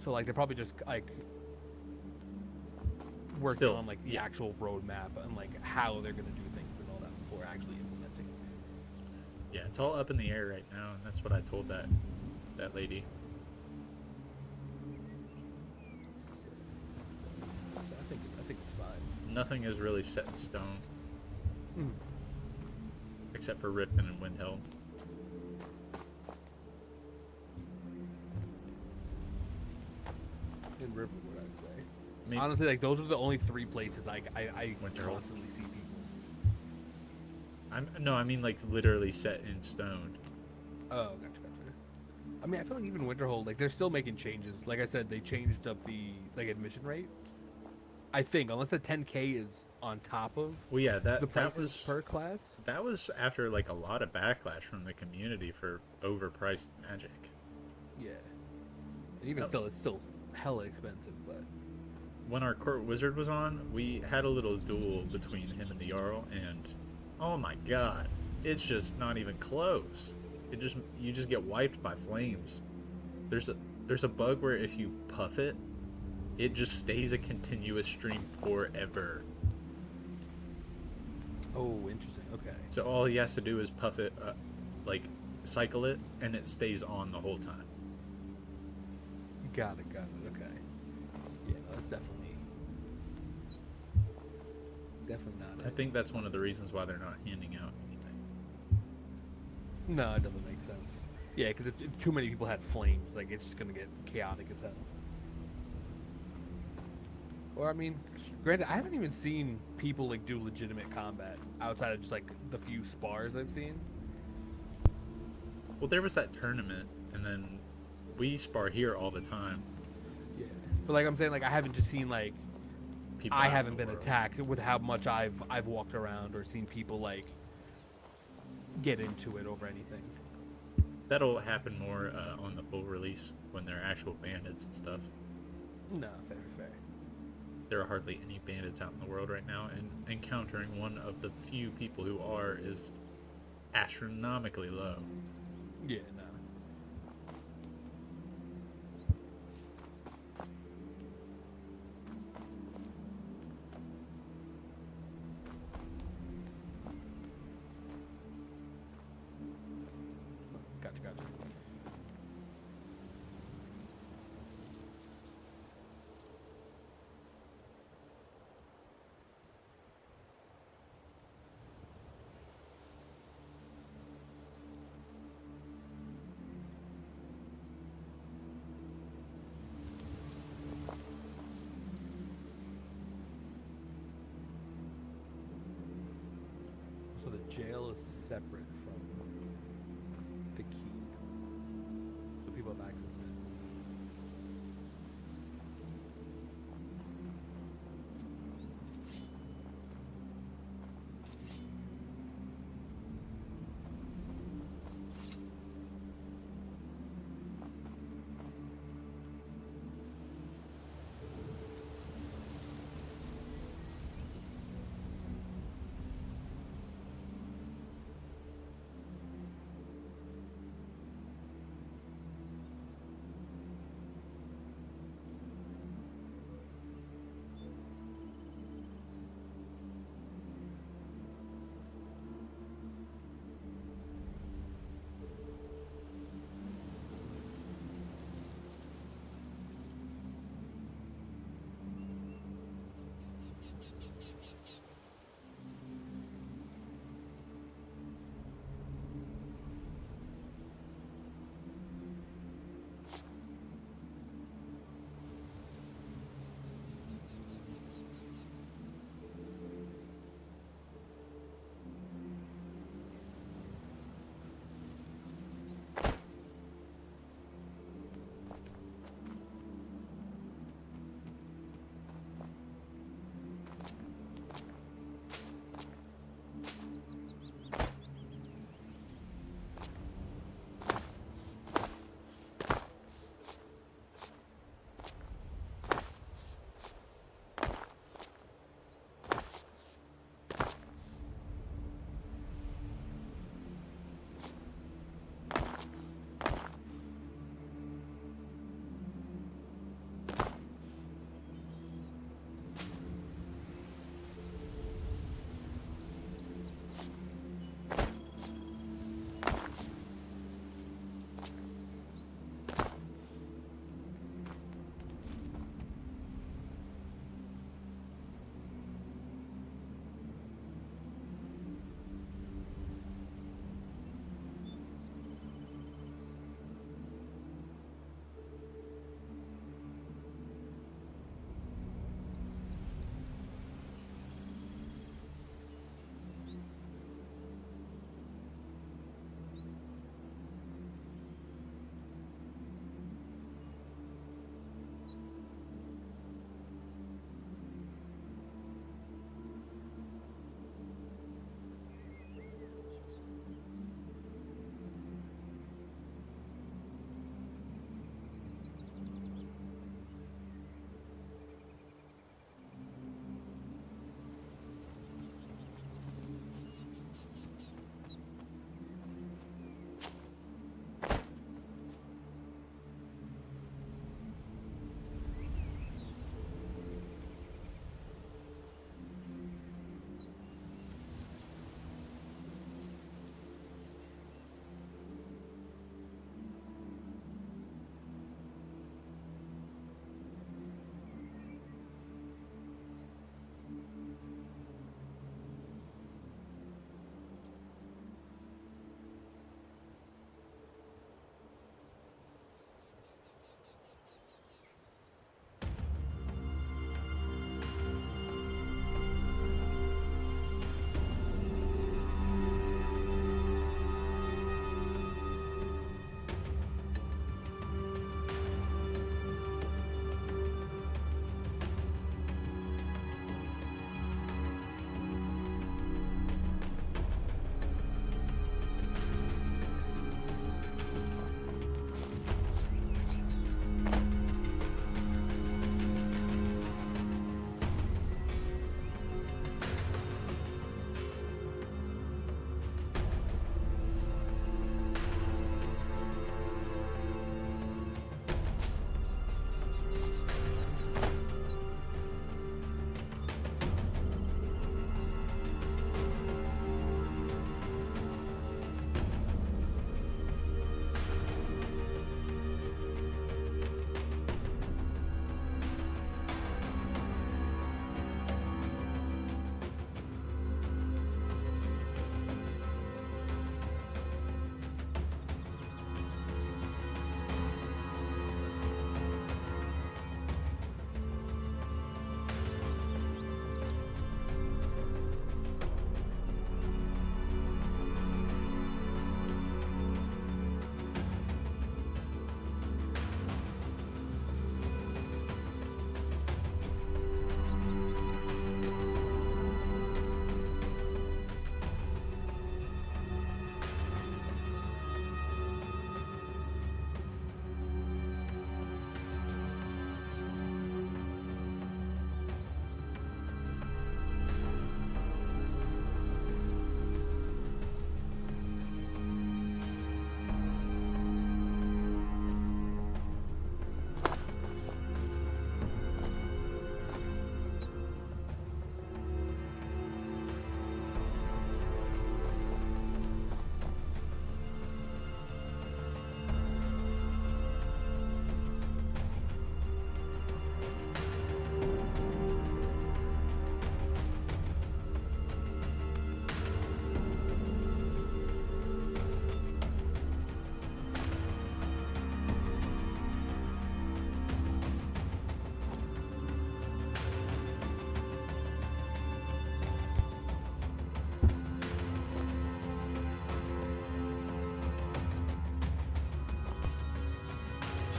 So like they're probably just like working Still, on like the yeah. actual roadmap and like how they're gonna do things and all that before actually implementing. Yeah, it's all up in the air right now, and that's what I told that lady. I think it's fine. Nothing is really set in stone, except for Riften and Windhelm. In Riverwood, I'd say. Maybe Honestly, like those are the only three places I Winterhold. constantly see people. I mean like literally set in stone. Oh, gotcha. I mean, I feel like even Winterhold, like they're still making changes. Like I said, they changed up the like admission rate. I think unless the 10K is on top of Well, yeah, the that prices was per class. that was after like a lot of backlash from the community for overpriced Magic. Yeah. And even Oh. still, it's still hella expensive, but When our court wizard was on, we had a little duel between him and the Jarl, and oh my god, it's just not even close. You just get wiped by flames. There's a bug where if you puff it, it just stays a continuous stream forever. oh, interesting. Okay. So all he has to do is puff it, like cycle it, and it stays on the whole time. Got it. Okay. Yeah, no, that's definitely not I it. think that's one of the reasons why they're not handing out anything. No, it doesn't make sense. Yeah, because if too many people had flames, like it's just gonna get chaotic as hell. Or I mean, granted, I haven't even seen people like do legitimate combat outside of just like the few spars I've seen. Well, there was that tournament, and then we spar here all the time. Yeah. But like I'm saying, like I haven't just seen like People I out in haven't the been world. attacked with how much I've walked around or seen people like get into it over anything. That'll happen more on the full release when there are actual bandits and stuff. No, fair, fair. There are hardly any bandits out in the world right now, and encountering one of the few people who are is astronomically low. Yeah, no. Gotcha, gotcha. So the jail is separate from the keep, so people have access to it.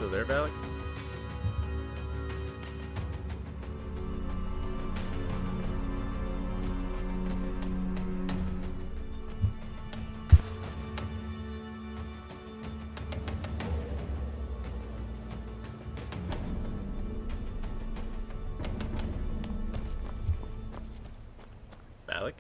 still there, Valak? Valak?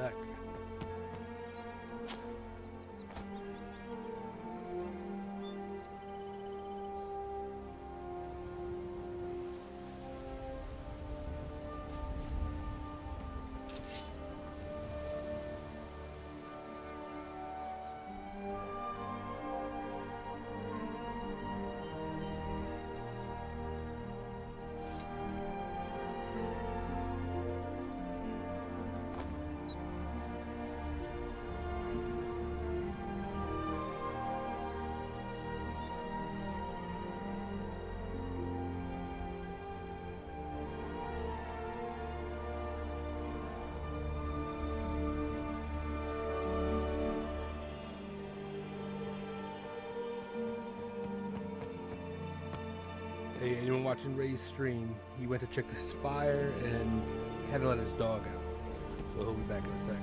back. Hey, anyone watching Ray's stream, he went to check this fire and he had to let his dog out. So he'll be back in a sec.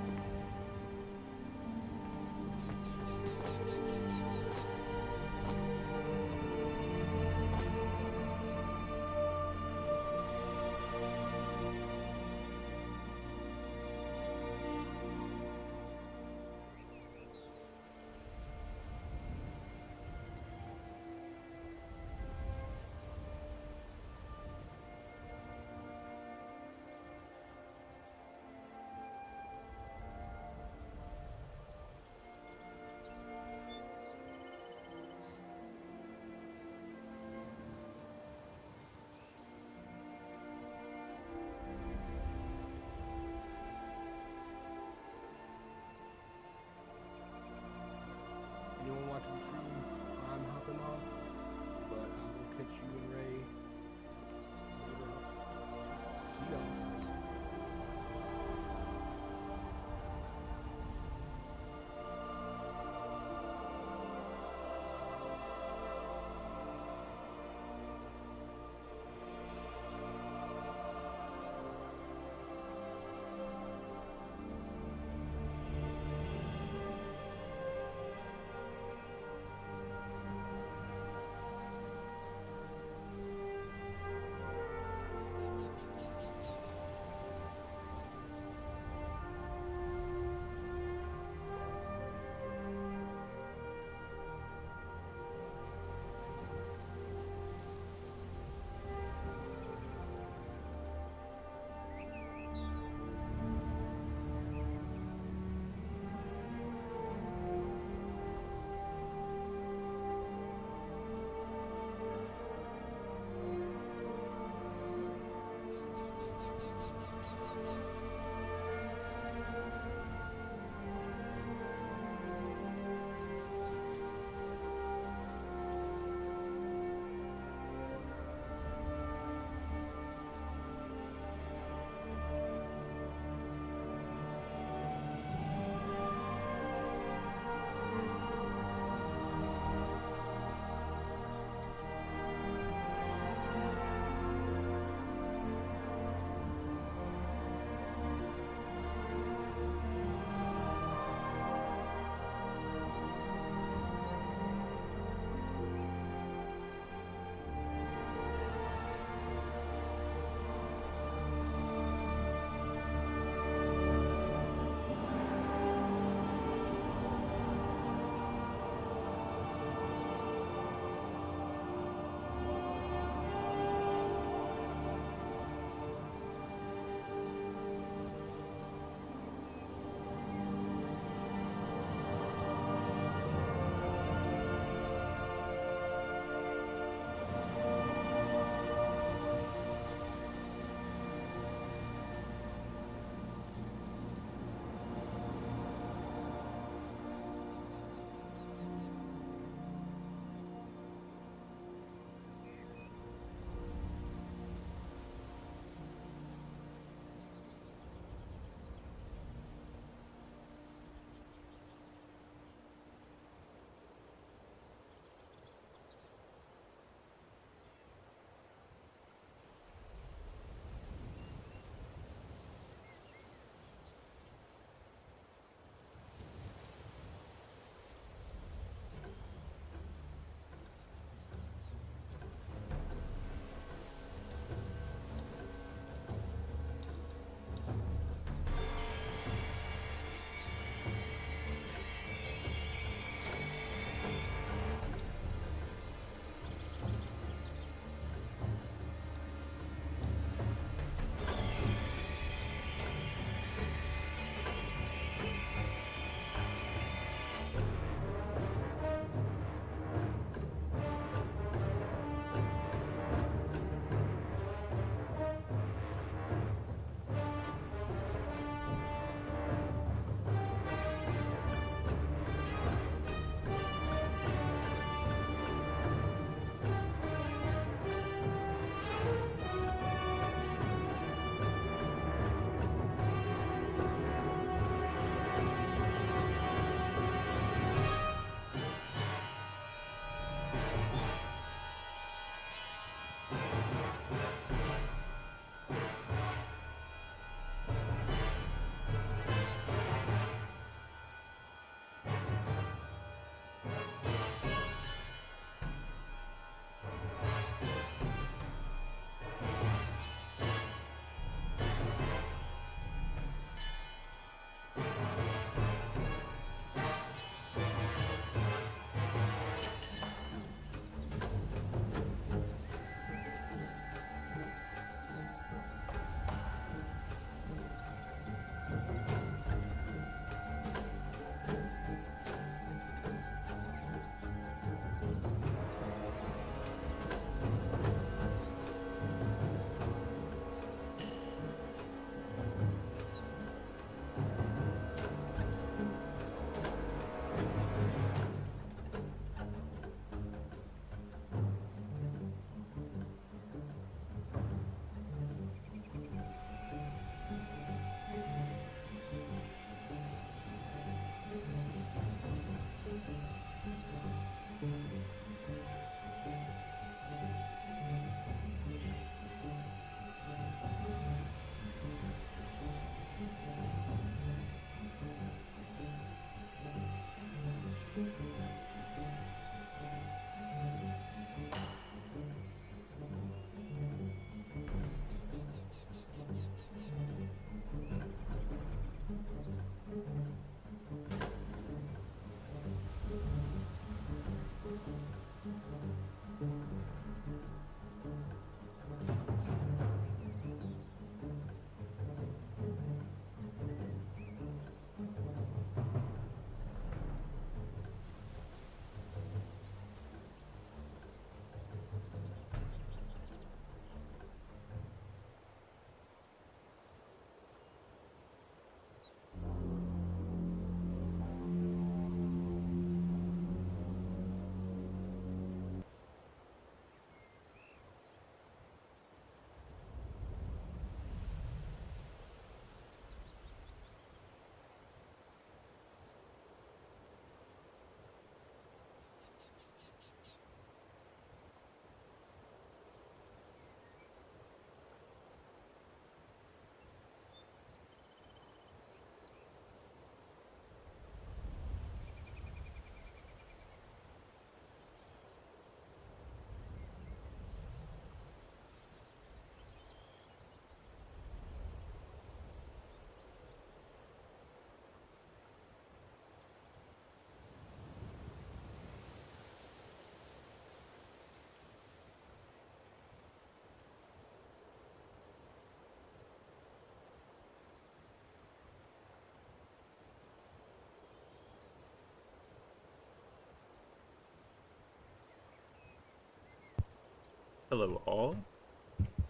Hello all.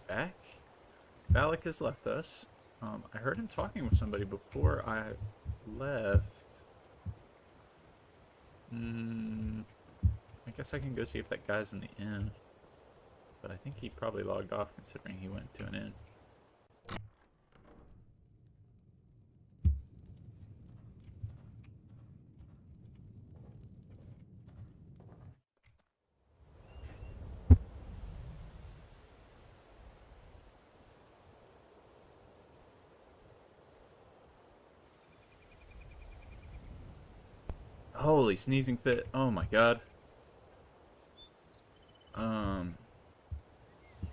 Back. Valak has left us. I heard him talking with somebody before I left. I guess I can go see if that guy's in the inn. But I think he probably logged off considering he went to an inn. Holy sneezing fit. Oh my god.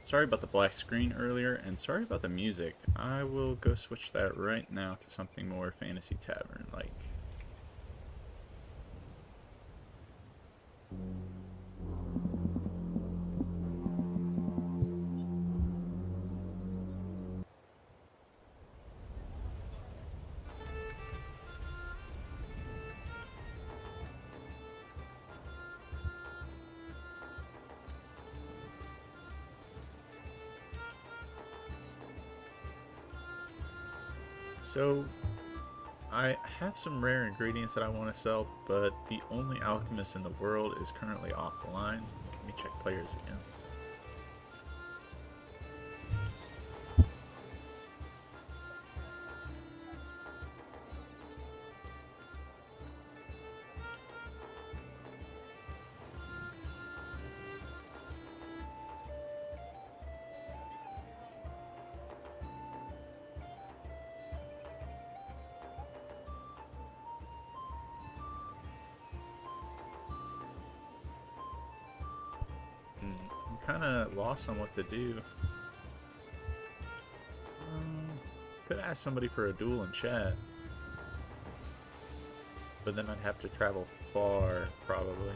Sorry about the black screen earlier, and sorry about the music. I will go switch that right now to something more fantasy tavern-like. So, I have some rare ingredients that I want to sell, but the only alchemist in the world is currently offline. Let me check players again. I'm kind of lost on what to do. Could ask somebody for a duel in chat, but then I'd have to travel far, probably.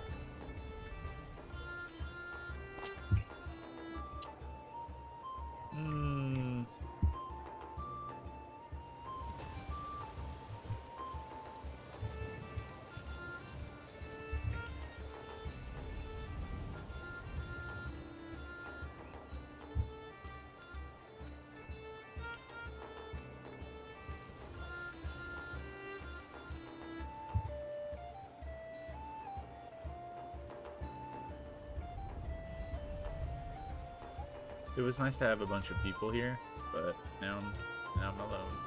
It was nice to have a bunch of people here, but now I'm alone.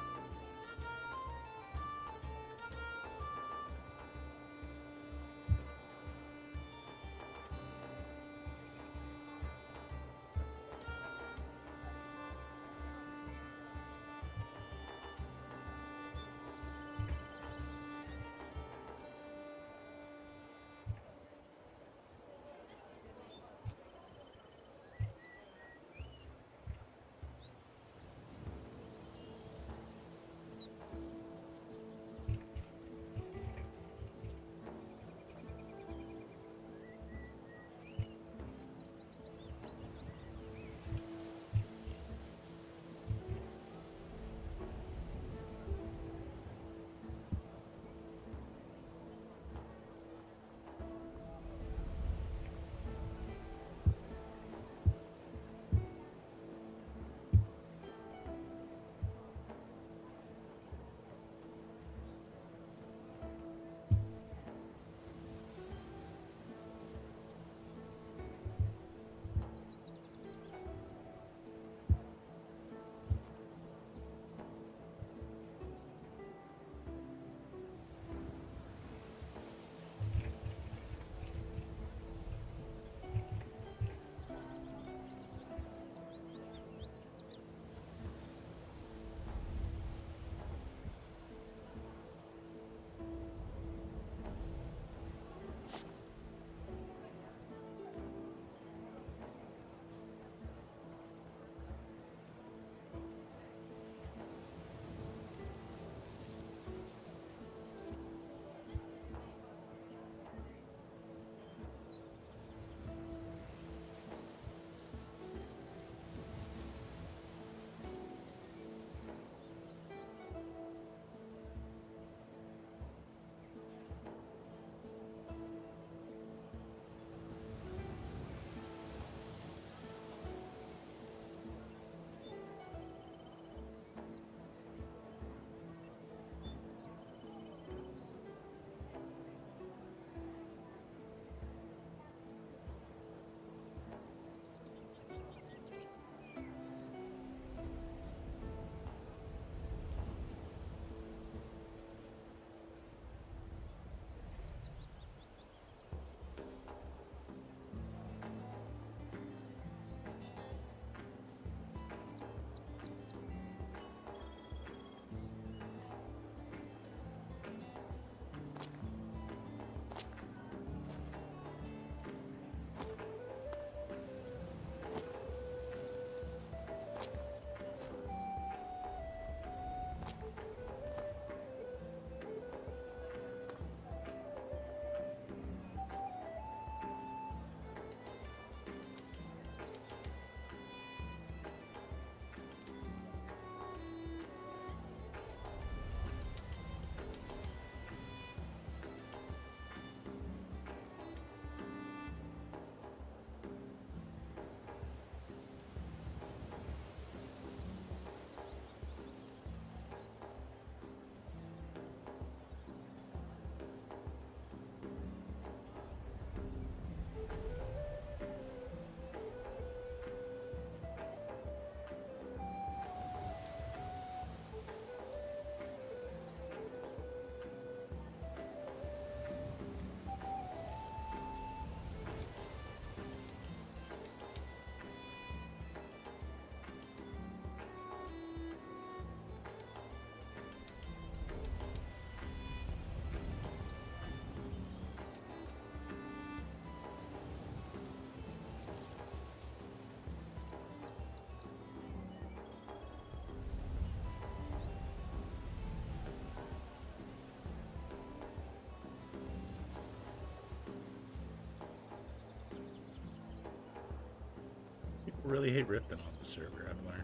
really hate Riften on the server, I've learned.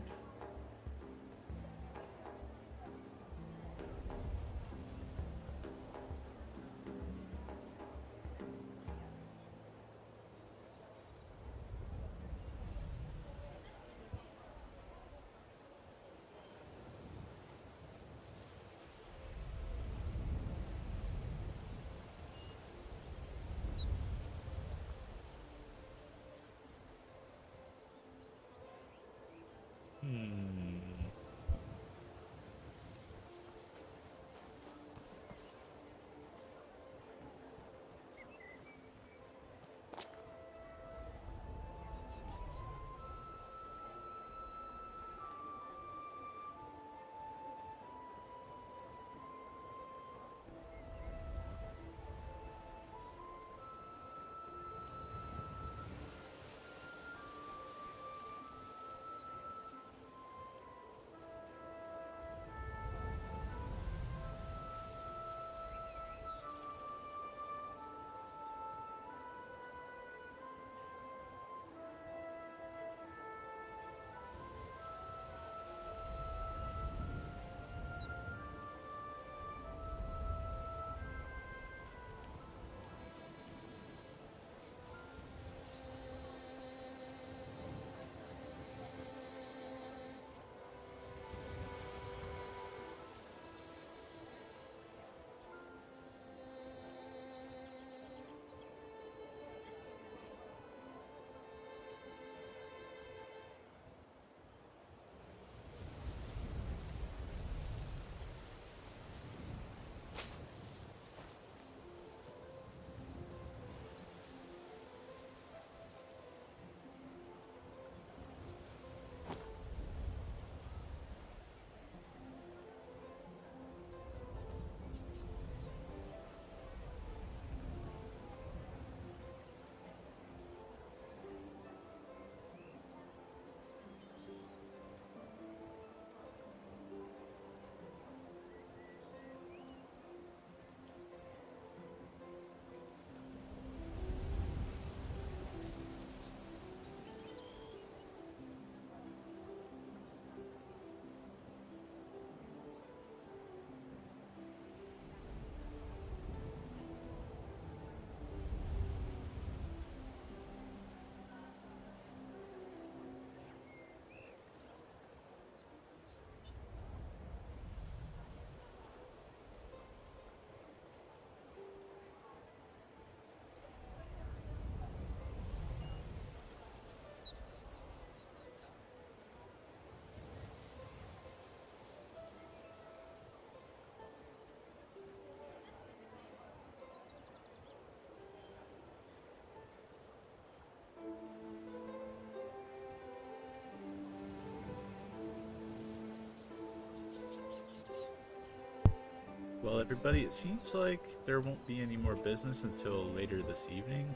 Well, everybody, it seems like there won't be any more business until later this evening.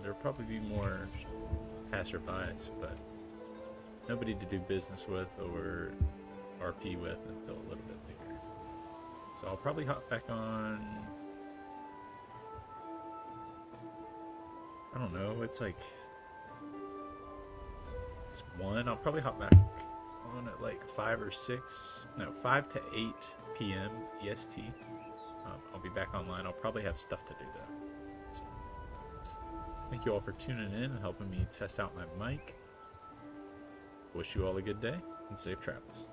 There'll probably be more passerbys, but nobody to do business with or RP with until a little bit later. So I'll probably hop back on. I don't know, it's like it's 1. I'll probably hop back on at like 5 or 6, no, 5 to 8 p.m. EST. I'll be back online. I'll probably have stuff to do though. So, thank you all for tuning in and helping me test out my mic. Wish you all a good day and safe travels.